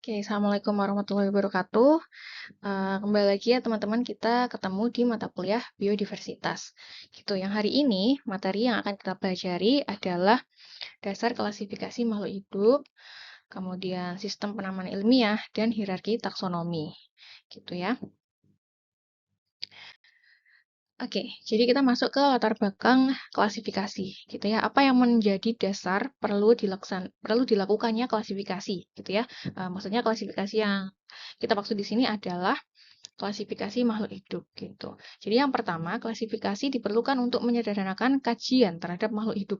Oke, Assalamualaikum warahmatullahi wabarakatuh. Kembali lagi ya teman-teman, kita ketemu di mata kuliah biodiversitas. Gitu, yang hari ini materi yang akan kita pelajari adalah dasar klasifikasi makhluk hidup, kemudian sistem penamaan ilmiah, dan hierarki taksonomi. Gitu ya. Oke, jadi kita masuk ke latar belakang klasifikasi, gitu ya. Apa yang menjadi dasar perlu dilakukannya klasifikasi, gitu ya. Maksudnya klasifikasi yang kita maksud di sini adalah klasifikasi makhluk hidup gitu. Jadi yang pertama, klasifikasi diperlukan untuk menyederhanakan kajian terhadap makhluk hidup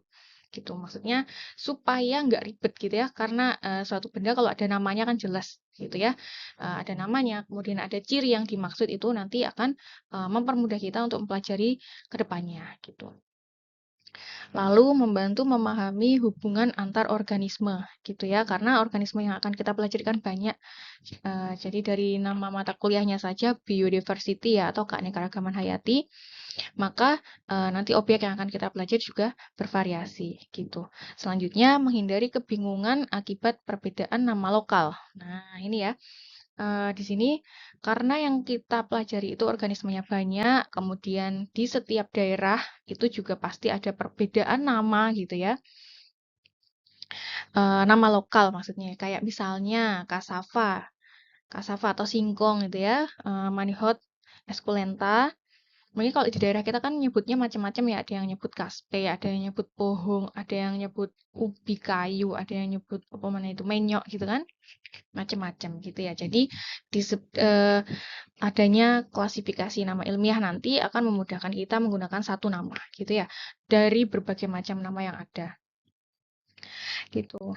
gitu. Maksudnya supaya nggak ribet gitu ya, karena suatu benda kalau ada namanya kan jelas gitu ya. Ada namanya, kemudian ada ciri yang dimaksud itu nanti akan mempermudah kita untuk mempelajari ke depannya gitu. Lalu membantu memahami hubungan antar organisme gitu ya, karena organisme yang akan kita pelajari kan banyak. Jadi dari nama mata kuliahnya saja biodiversity ya atau keanekaragaman hayati, maka nanti objek yang akan kita pelajari juga bervariasi gitu. Selanjutnya menghindari kebingungan akibat perbedaan nama lokal. Nah, ini ya. Di sini karena yang kita pelajari itu organismenya banyak, kemudian di setiap daerah itu juga pasti ada perbedaan nama gitu ya. Nama lokal maksudnya, kayak misalnya cassava atau singkong gitu ya, manihot, esculenta. Mungkin kalau di daerah kita kan nyebutnya macam-macam ya, ada yang nyebut kaspe, ada yang nyebut pohong, ada yang nyebut ubi kayu, ada yang nyebut apa mana itu menyok gitu kan, macam-macam gitu ya. Jadi adanya klasifikasi nama ilmiah nanti akan memudahkan kita menggunakan satu nama gitu ya, dari berbagai macam nama yang ada gitu.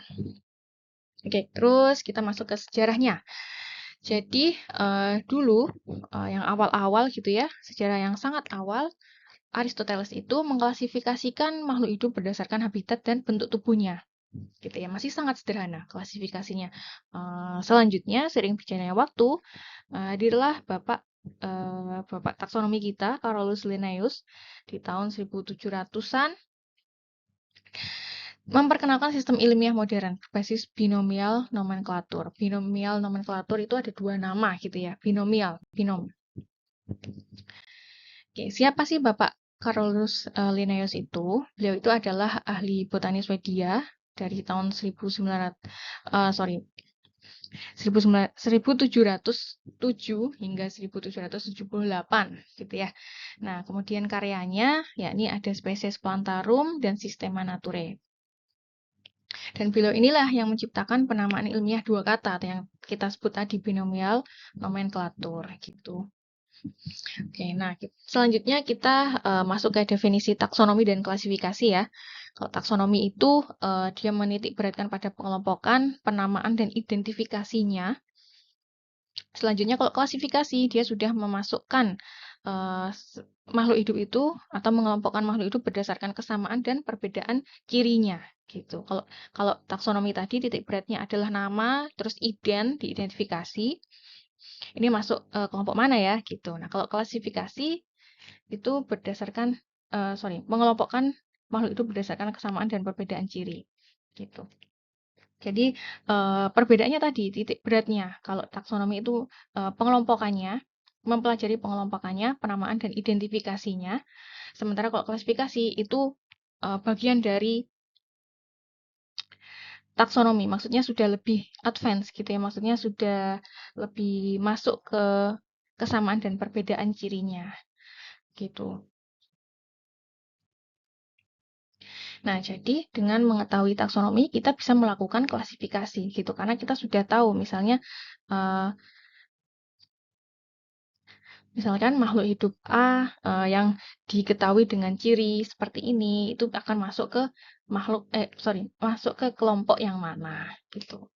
Oke, terus kita masuk ke sejarahnya. Jadi dulu yang awal-awal gitu ya, sejarah yang sangat awal, Aristoteles itu mengklasifikasikan makhluk hidup berdasarkan habitat dan bentuk tubuhnya. Gitu ya, masih sangat sederhana klasifikasinya. Selanjutnya, sering berjalannya waktu, hadirlah Bapak taksonomi kita, Carolus Linnaeus, di tahun 1700-an, memperkenalkan sistem ilmiah modern berbasis binomial nomenklatur. Binomial nomenklatur itu ada dua nama gitu ya, binom. Oke, siapa sih Bapak Carolus Linnaeus itu? Beliau itu adalah ahli botani Swedia dari tahun 1707 hingga 1778 gitu ya. Nah, kemudian karyanya yakni ada Species Plantarum dan Systema Naturae. Dan beliau inilah yang menciptakan penamaan ilmiah dua kata atau yang kita sebut tadi binomial nomenklatur gitu. Oke, nah selanjutnya kita masuk ke definisi taksonomi dan klasifikasi ya. Kalau taksonomi itu dia menitik beratkan pada pengelompokan, penamaan dan identifikasinya. Selanjutnya kalau klasifikasi dia sudah memasukkan makhluk hidup itu atau mengelompokkan makhluk hidup berdasarkan kesamaan dan perbedaan cirinya gitu. Kalau taksonomi tadi titik beratnya adalah nama, terus diidentifikasi. Ini masuk kelompok mana ya gitu. Nah, kalau klasifikasi itu mengelompokkan makhluk hidup berdasarkan kesamaan dan perbedaan ciri gitu. Jadi perbedaannya tadi titik beratnya. Kalau taksonomi itu pengelompokannya, mempelajari pengelompokannya, penamaan dan identifikasinya. Sementara kalau klasifikasi itu bagian dari taksonomi, maksudnya sudah lebih advance gitu ya, maksudnya sudah lebih masuk ke kesamaan dan perbedaan cirinya gitu. Nah, jadi dengan mengetahui taksonomi kita bisa melakukan klasifikasi gitu karena kita sudah tahu misalnya uh, misalkan makhluk hidup A yang diketahui dengan ciri seperti ini itu akan masuk ke masuk ke kelompok yang mana gitu.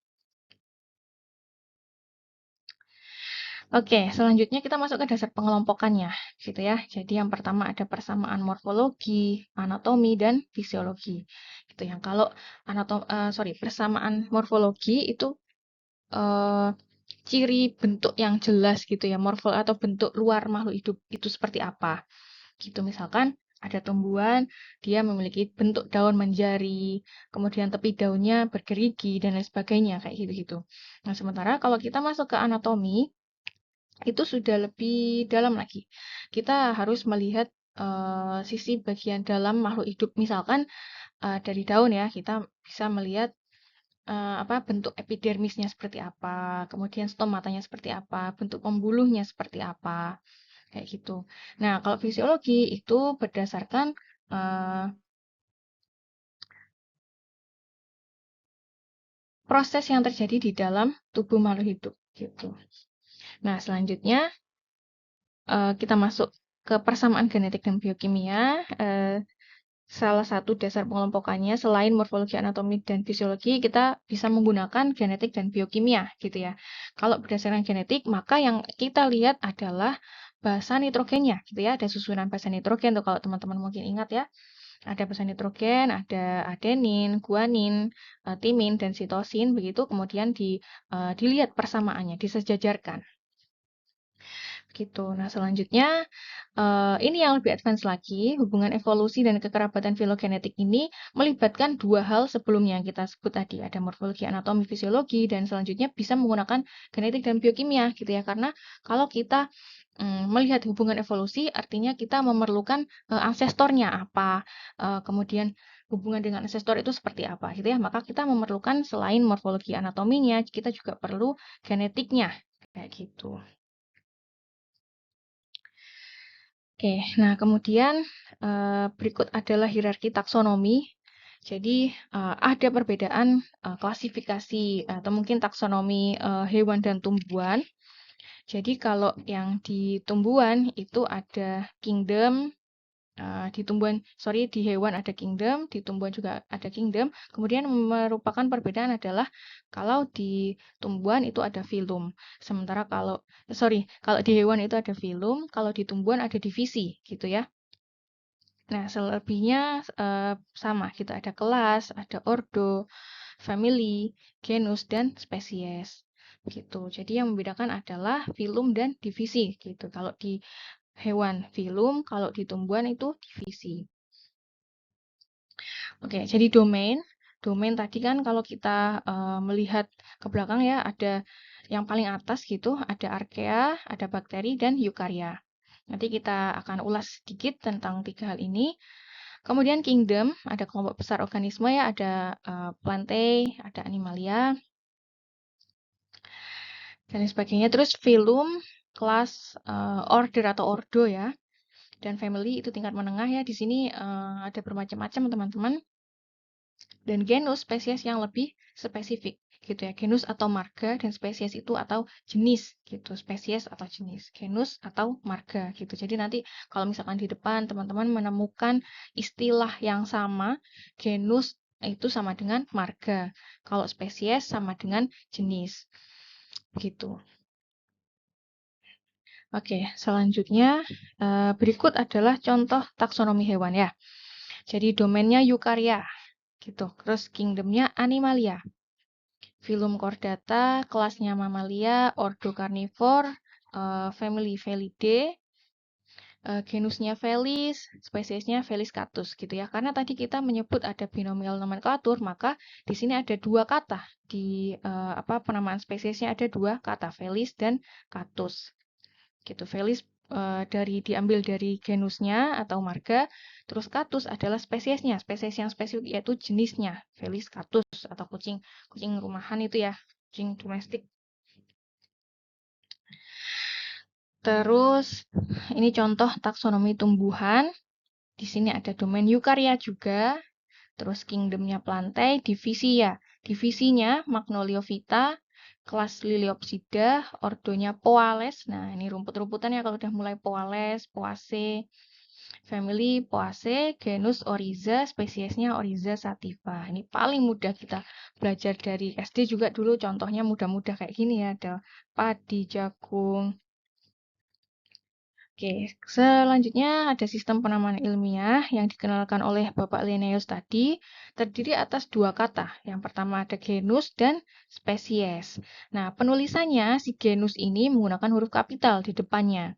Oke, selanjutnya kita masuk ke dasar pengelompokannya, gitu ya. Jadi yang pertama ada persamaan morfologi, anatomi, dan fisiologi. Gitu yang kalau persamaan morfologi itu eh, ciri bentuk yang jelas gitu ya, morfol atau bentuk luar makhluk hidup itu seperti apa. Gitu misalkan Ada tumbuhan, dia memiliki bentuk daun menjari, kemudian tepi daunnya bergerigi, dan lain sebagainya, kayak gitu-gitu. Nah, sementara kalau kita masuk ke anatomi, itu sudah lebih dalam lagi. Kita harus melihat sisi bagian dalam makhluk hidup. Misalkan dari daun ya, kita bisa melihat bentuk epidermisnya seperti apa, kemudian stomatanya seperti apa, bentuk pembuluhnya seperti apa, kayak gitu. Nah, kalau fisiologi itu berdasarkan proses yang terjadi di dalam tubuh makhluk hidup, gitu. Nah, selanjutnya kita masuk ke persamaan genetik dan biokimia. Salah satu dasar pengelompokannya selain morfologi, anatomi, dan fisiologi, kita bisa menggunakan genetik dan biokimia, gitu ya. Kalau berdasarkan genetik, maka yang kita lihat adalah basa nitrogennya, gitu ya. Ada susunan basa nitrogen tuh kalau teman-teman mungkin ingat ya. Ada basa nitrogen, ada adenin, guanin, timin, dan sitosin, begitu. Kemudian dilihat persamaannya, disejajarkan. Gitu. Nah, selanjutnya ini yang lebih advance lagi, hubungan evolusi dan kekerabatan filogenetik ini melibatkan dua hal sebelumnya yang kita sebut tadi, ada morfologi, anatomi, fisiologi, dan selanjutnya bisa menggunakan genetik dan biokimia, gitu ya. Karena kalau kita melihat hubungan evolusi, artinya kita memerlukan ancestornya apa, kemudian hubungan dengan ancestor itu seperti apa, gitu ya. Maka kita memerlukan selain morfologi anatominya, kita juga perlu genetiknya, kayak gitu. Oke, nah kemudian berikut adalah hierarki taksonomi. Jadi ada perbedaan klasifikasi atau mungkin taksonomi hewan dan tumbuhan. Jadi kalau yang di tumbuhan itu ada kingdom, di hewan ada kingdom, di tumbuhan juga ada kingdom. Kemudian merupakan perbedaan adalah kalau di tumbuhan itu ada filum. Sementara kalau di hewan itu ada filum, kalau di tumbuhan ada divisi, gitu ya. Nah, selebihnya sama, gitu. Ada kelas, ada ordo, family, genus, dan spesies. Gitu. Jadi yang membedakan adalah filum dan divisi, gitu. Kalau di hewan filum, kalau di tumbuhan itu divisi. Oke, jadi domain. Domain tadi kan kalau kita melihat ke belakang ya, ada yang paling atas gitu, ada archaea, ada bakteri, dan eukarya. Nanti kita akan ulas sedikit tentang tiga hal ini. Kemudian kingdom, ada kelompok besar organisme ya, ada Plantae, ada Animalia, dan lain sebagainya. Terus phylum, kelas, order atau ordo ya, dan family itu tingkat menengah ya. Di sini ada bermacam-macam teman-teman. Dan genus, spesies yang lebih spesifik gitu ya. Genus atau marga, dan spesies itu atau jenis gitu. Spesies atau jenis, genus atau marga gitu. Jadi nanti kalau misalkan di depan teman-teman menemukan istilah yang sama, genus itu sama dengan marga. Kalau spesies sama dengan jenis. Gitu. Oke, selanjutnya berikut adalah contoh taksonomi hewan ya. Jadi domainnya eukarya gitu. Terus kingdomnya Animalia. Filum Chordata, kelasnya Mamalia, ordo Carnivore, family Felidae, genusnya Felis, spesiesnya Felis catus gitu ya. Karena tadi kita menyebut ada binomial nomenklatur, maka di sini ada dua kata di penamaan spesiesnya ada dua kata, Felis dan catus. Gitu. Felis diambil dari genusnya atau marga, terus catus adalah spesiesnya, spesies yang spesifik yaitu jenisnya, Felis catus atau kucing rumahan itu ya, kucing domestik. Terus ini contoh taksonomi tumbuhan. Di sini ada domain eukarya juga. Terus kingdomnya Plantae, divisi ya. Divisinya Magnoliophyta, kelas Liliopsida, ordonya Poales. Nah, ini rumput-rumputan ya kalau udah mulai Poales, Poaceae, family Poaceae, genus Oryza, spesiesnya Oryza sativa. Ini paling mudah kita belajar dari SD juga dulu contohnya mudah-mudah kayak gini ya. Ada padi, jagung. Oke, selanjutnya ada sistem penamaan ilmiah yang dikenalkan oleh Bapak Linnaeus tadi, terdiri atas dua kata. Yang pertama ada genus dan spesies. Nah, penulisannya si genus ini menggunakan huruf kapital di depannya.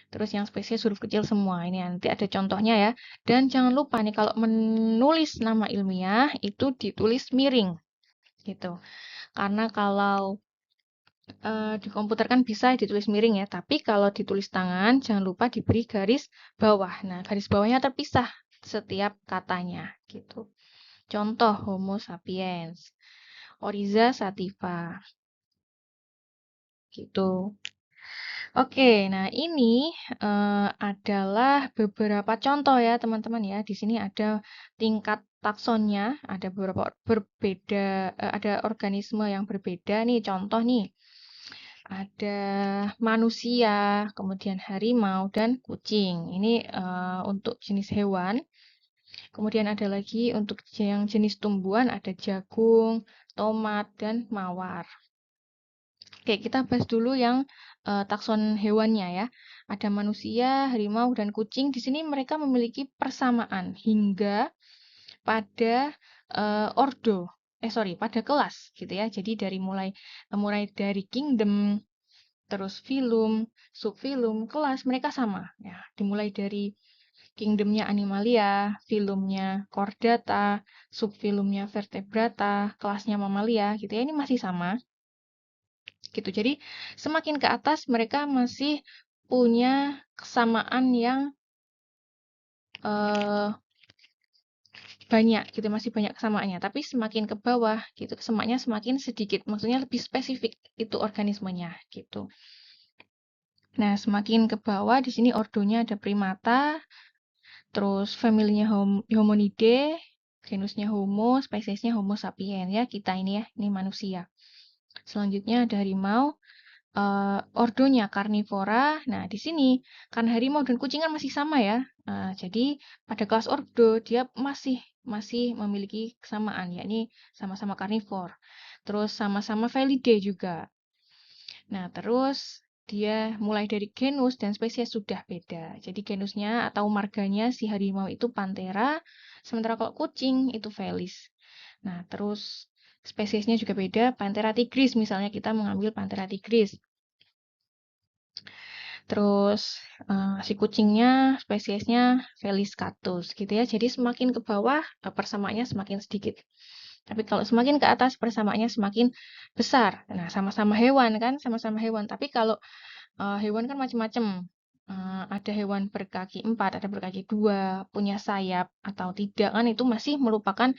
Terus yang spesies huruf kecil semua. Ini nanti ada contohnya ya. Dan jangan lupa nih kalau menulis nama ilmiah itu ditulis miring gitu. Karena kalau di komputer kan bisa ditulis miring ya, tapi kalau ditulis tangan jangan lupa diberi garis bawah. Nah, garis bawahnya terpisah setiap katanya gitu. Contoh Homo sapiens, Oriza sativa gitu. Oke, nah ini adalah beberapa contoh ya teman-teman ya. Di sini ada tingkat taksonnya, ada beberapa berbeda, ada organisme yang berbeda nih. Contoh nih, ada manusia, kemudian harimau dan kucing. Ini untuk jenis hewan. Kemudian ada lagi untuk yang jenis tumbuhan ada jagung, tomat dan mawar. Oke, kita bahas dulu yang takson hewannya ya. Ada manusia, harimau, dan kucing. Di sini mereka memiliki persamaan hingga pada ordo. Sorry, pada kelas gitu ya. Jadi dari mulai dari kingdom, terus filum, subfilum, kelas mereka sama ya. Dimulai dari kingdomnya Animalia, filumnya Chordata, subfilumnya Vertebrata, kelasnya Mamalia gitu ya. Ini masih sama gitu. Jadi semakin ke atas mereka masih punya kesamaan yang eh, banyak gitu, masih banyak kesamaannya. Tapi semakin ke bawah gitu, kesamaannya semakin sedikit. Maksudnya lebih spesifik itu organismenya gitu. Nah, semakin ke bawah di sini ordonya ada primata, terus familinya Hominidae, genusnya Homo, spesiesnya Homo sapiens ya, kita ini ya, ini manusia. Selanjutnya ada harimau, ordonya karnivora. Nah, di sini karena harimau dan kucing kan masih sama ya. Jadi pada kelas ordo dia masih memiliki kesamaan, yakni sama-sama karnivor. Terus sama-sama Felidae juga. Nah, terus dia mulai dari genus dan spesies sudah beda. Jadi genusnya atau marganya si harimau itu Panthera, sementara kalau kucing itu Felis. Nah, terus spesiesnya juga beda, Panthera tigris misalnya kita mengambil Panthera tigris. Terus si kucingnya spesiesnya Felis catus gitu ya. Jadi semakin ke bawah persamaannya semakin sedikit. Tapi kalau semakin ke atas persamaannya semakin besar. Nah, sama-sama hewan kan, sama-sama hewan. Tapi kalau hewan kan macam-macam. Ada hewan berkaki 4, ada berkaki 2, punya sayap atau tidak kan itu masih merupakan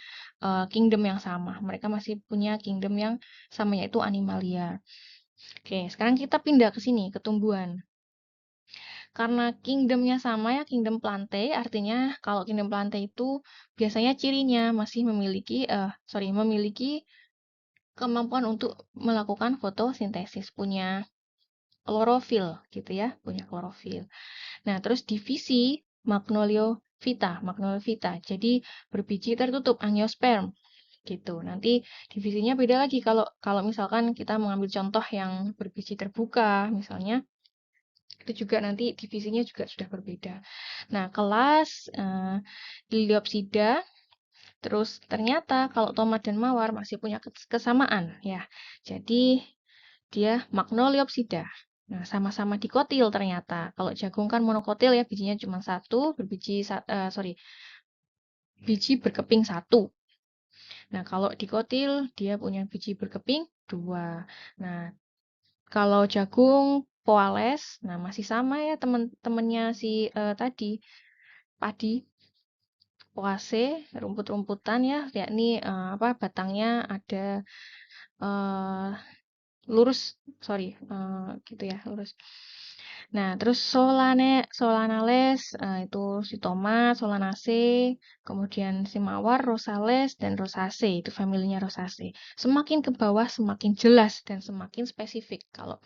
kingdom yang sama. Mereka masih punya kingdom yang sama yaitu Animalia. Oke, sekarang kita pindah ke sini, ke tumbuhan. Karena kingdomnya sama ya, kingdom Plantae, artinya kalau kingdom Plantae itu biasanya cirinya masih memiliki kemampuan untuk melakukan fotosintesis, punya klorofil gitu ya, punya klorofil. Nah, terus divisi Magnoliophyta. Jadi berbiji tertutup, angiosperm gitu. Nanti divisinya beda lagi kalau kalau misalkan kita mengambil contoh yang berbiji terbuka, misalnya itu juga nanti divisinya juga sudah berbeda. Nah, kelas Liliopsida, terus ternyata kalau tomat dan mawar masih punya kesamaan ya. Jadi dia Magnoliopsida. Nah, sama-sama dikotil ternyata. Kalau jagung kan monokotil ya, bijinya cuma satu, biji berkeping satu. Nah, kalau dikotil dia punya biji berkeping dua. Nah, kalau jagung poales, nah masih sama ya temen-temennya si tadi padi poase, rumput-rumputan ya, yakni batangnya ada eh, lurus, gitu ya, lurus. Nah, terus Solanales itu si tomat, Solanaceae, kemudian si mawar, Rosales dan Rosaceae, itu familinya Rosaceae. Semakin ke bawah semakin jelas dan semakin spesifik. Kalau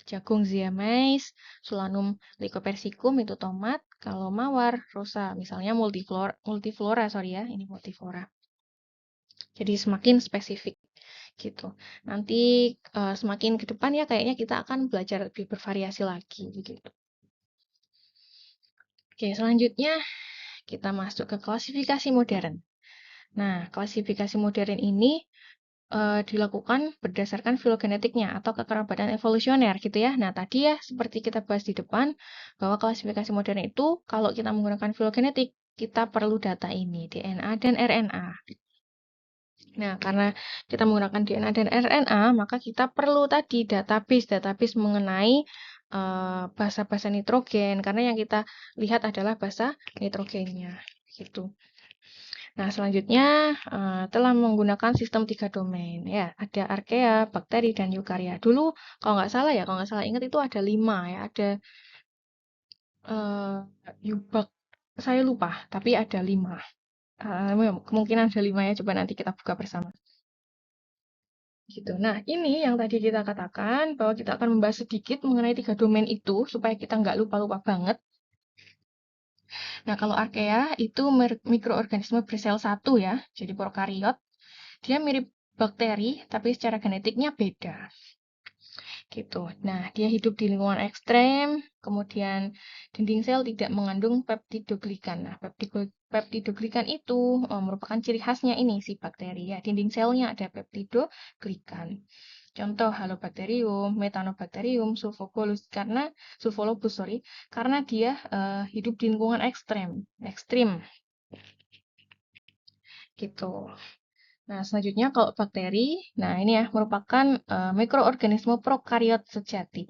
jagung Ziamais, Solanum lycopersicum itu tomat, kalau mawar Rosa, misalnya multiflora, ya, ini multiflora. Jadi semakin spesifik gitu. Nanti semakin ke depan ya kayaknya kita akan belajar lebih bervariasi lagi gitu. Oke, selanjutnya kita masuk ke klasifikasi modern. Nah, klasifikasi modern ini dilakukan berdasarkan filogenetiknya atau kekerabatan evolusioner gitu ya. Nah, tadi ya seperti kita bahas di depan bahwa klasifikasi modern itu kalau kita menggunakan filogenetik, kita perlu data ini, DNA dan RNA. Nah, karena kita menggunakan DNA dan RNA, maka kita perlu tadi database mengenai basa-basa nitrogen, karena yang kita lihat adalah basa nitrogennya, gitu. Nah, selanjutnya telah menggunakan sistem 3 domain. Ya, ada archaea, bakteri, dan eukarya. Dulu, kalau nggak salah ingat itu ada 5 ya. Ada eubak, saya lupa, tapi ada 5. Kemungkinan ada 5 ya, coba nanti kita buka bersama. Gitu. Nah, ini yang tadi kita katakan bahwa kita akan membahas sedikit mengenai 3 domain itu supaya kita nggak lupa-lupa banget. Nah, kalau archaea itu mikroorganisme bersel satu ya, jadi prokariot. Dia mirip bakteri, tapi secara genetiknya beda. Gitu. Nah, dia hidup di lingkungan ekstrem, kemudian dinding sel tidak mengandung peptidoglikan. Nah, peptidoglikan itu merupakan ciri khasnya ini si bakteri ya. Dinding selnya ada peptidoglikan. Contoh Halobacterium, Methanobacterium, Sulfolobus, karena dia hidup di lingkungan ekstrim, gitu. Nah, selanjutnya kalau bakteri, nah ini ya merupakan mikroorganisme prokariot sejati.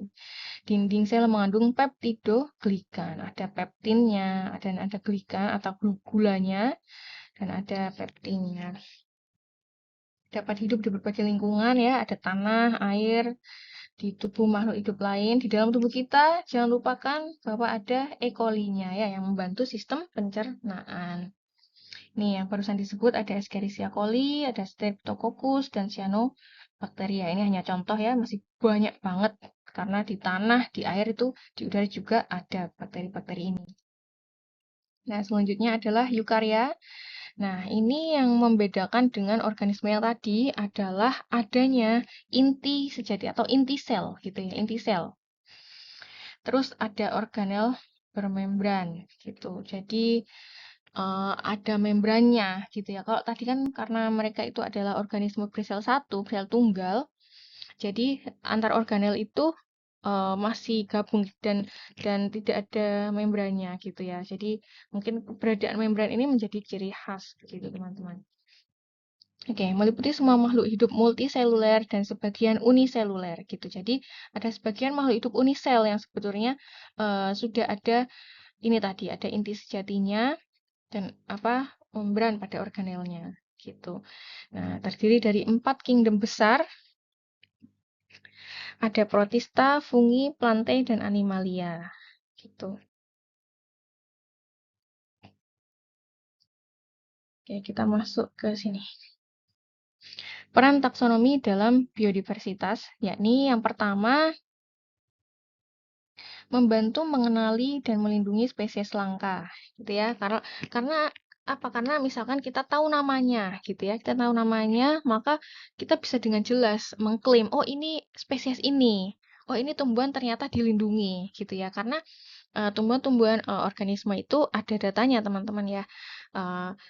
Dinding sel mengandung peptidoglikan, ada peptinnya, ada glikan atau gulanya, dan ada peptinnya. Dapat hidup di berbagai lingkungan ya, ada tanah, air, di tubuh makhluk hidup lain. Di dalam tubuh kita, jangan lupakan bahwa ada E. coli-nya ya, yang membantu sistem pencernaan. Nih, yang barusan disebut ada Escherichia coli, ada Streptococcus, dan Cyanobacteria. Ini hanya contoh ya, masih banyak banget. Karena di tanah, di air itu, di udara juga ada bakteri-bakteri ini. Nah, selanjutnya adalah eukarya. Nah, ini yang membedakan dengan organisme yang tadi adalah adanya inti sejati atau inti sel gitu ya, inti sel. Terus ada organel bermembran gitu. Jadi ada membrannya gitu ya. Kalau tadi kan karena mereka itu adalah organisme bersel satu, bersel tunggal, jadi antar organel itu masih gabung dan tidak ada membrannya gitu ya. Jadi mungkin keberadaan membran ini menjadi ciri khas gitu teman-teman. Oke, meliputi semua makhluk hidup multiseluler dan sebagian uniseluler gitu. Jadi ada sebagian makhluk hidup unisel yang sebetulnya sudah ada ini tadi, ada inti sejatinya dan membran pada organelnya gitu. Nah, terdiri dari 4 kingdom besar. Ada protista, fungi, plantae, dan animalia gitu. Oke, kita masuk ke sini. Peran taksonomi dalam biodiversitas, yakni yang pertama membantu mengenali dan melindungi spesies langka, gitu ya. Karena apa? Karena misalkan kita tahu namanya, gitu ya. Kita tahu namanya, maka kita bisa dengan jelas mengklaim, oh ini spesies ini. Oh ini tumbuhan ternyata dilindungi, gitu ya. Karena tumbuhan-tumbuhan organisme itu ada datanya, teman-teman ya.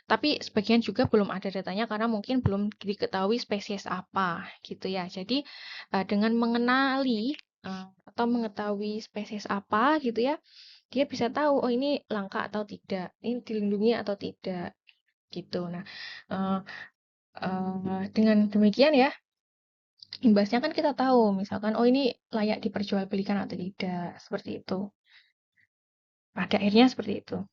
Tapi sebagian juga belum ada datanya karena mungkin belum diketahui spesies apa, gitu ya. Jadi dengan mengenali atau mengetahui spesies apa gitu ya, dia bisa tahu oh ini langka atau tidak, ini dilindungi atau tidak gitu. Nah, eh, dengan demikian ya, imbasnya kan kita tahu misalkan oh ini layak diperjualbelikan atau tidak, seperti itu. Pada akhirnya seperti itu.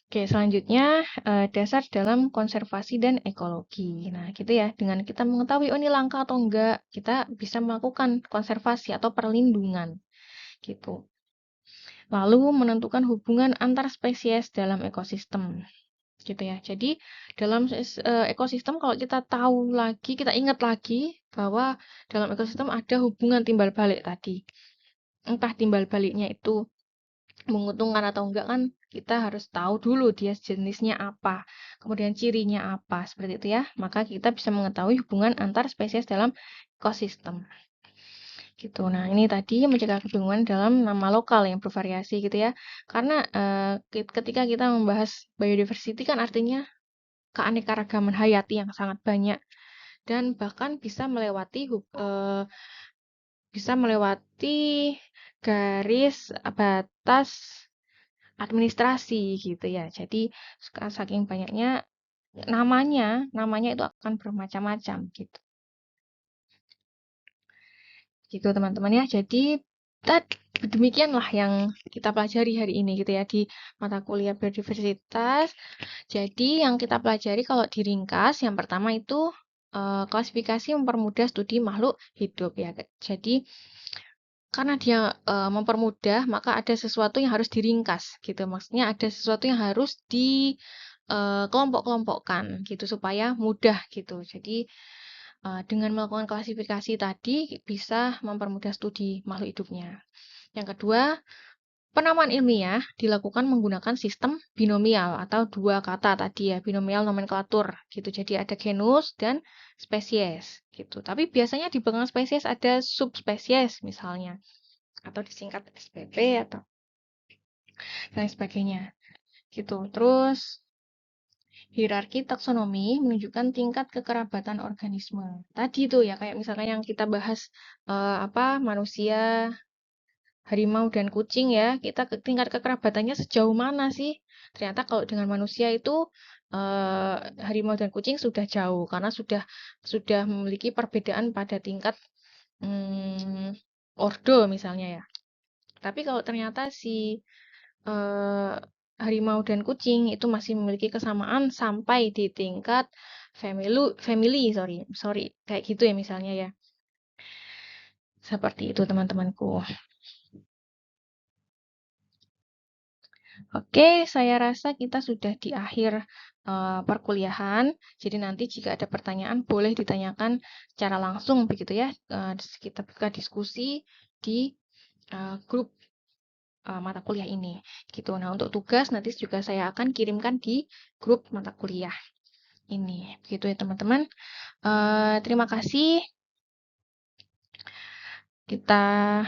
Oke, selanjutnya dasar dalam konservasi dan ekologi. Nah, gitu ya. Dengan kita mengetahui oh ini langka atau enggak, kita bisa melakukan konservasi atau perlindungan. Gitu. Lalu menentukan hubungan antar spesies dalam ekosistem. Gitu ya. Jadi dalam ekosistem kalau kita tahu lagi, kita ingat lagi bahwa dalam ekosistem ada hubungan timbal balik tadi. Entah timbal baliknya itu menguntungkan atau enggak kan kita harus tahu dulu dia jenisnya apa, kemudian cirinya apa, seperti itu ya. Maka kita bisa mengetahui hubungan antar spesies dalam ekosistem. Gitu. Nah, ini tadi mencegah kebingungan dalam nama lokal yang bervariasi gitu ya. Karena ketika kita membahas biodiversity kan artinya keanekaragaman hayati yang sangat banyak dan bahkan bisa melewati garis batas administrasi gitu ya. Jadi saking banyaknya namanya itu akan bermacam-macam gitu. Gitu teman-teman ya. Jadi demikianlah yang kita pelajari hari ini gitu ya di mata kuliah biodiversitas. Jadi yang kita pelajari kalau diringkas, yang pertama itu klasifikasi mempermudah studi makhluk hidup ya. Jadi karena dia mempermudah, maka ada sesuatu yang harus diringkas gitu. Maksudnya ada sesuatu yang harus di kelompok-kelompokkan gitu supaya mudah gitu. Jadi dengan melakukan klasifikasi tadi bisa mempermudah studi makhluk hidupnya. Yang kedua, penamaan ilmiah dilakukan menggunakan sistem binomial atau dua kata tadi ya, binomial nomenklatur gitu. Jadi ada genus dan spesies gitu. Tapi biasanya di belakang spesies ada subspesies misalnya atau disingkat SPP atau dan sebagainya gitu. Terus hierarki taksonomi menunjukkan tingkat kekerabatan organisme. Tadi tuh ya kayak misalnya yang kita bahas manusia, harimau dan kucing ya, kita tingkat kekerabatannya sejauh mana sih? Ternyata kalau dengan manusia itu harimau dan kucing sudah jauh karena sudah memiliki perbedaan pada tingkat ordo misalnya ya. Tapi kalau ternyata si harimau dan kucing itu masih memiliki kesamaan sampai di tingkat sorry, kayak gitu ya misalnya ya. Seperti itu teman-temanku. Oke, saya rasa kita sudah di akhir perkuliahan. Jadi nanti jika ada pertanyaan boleh ditanyakan secara langsung begitu ya. Kita buka diskusi di grup mata kuliah ini. Gitu. Nah, untuk tugas nanti juga saya akan kirimkan di grup mata kuliah ini. Begitu ya teman-teman. Terima kasih. Kita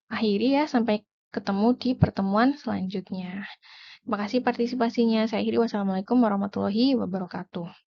akhiri ya sampai ketemu di pertemuan selanjutnya. Terima kasih partisipasinya. Saya akhiri. Wassalamualaikum warahmatullahi wabarakatuh.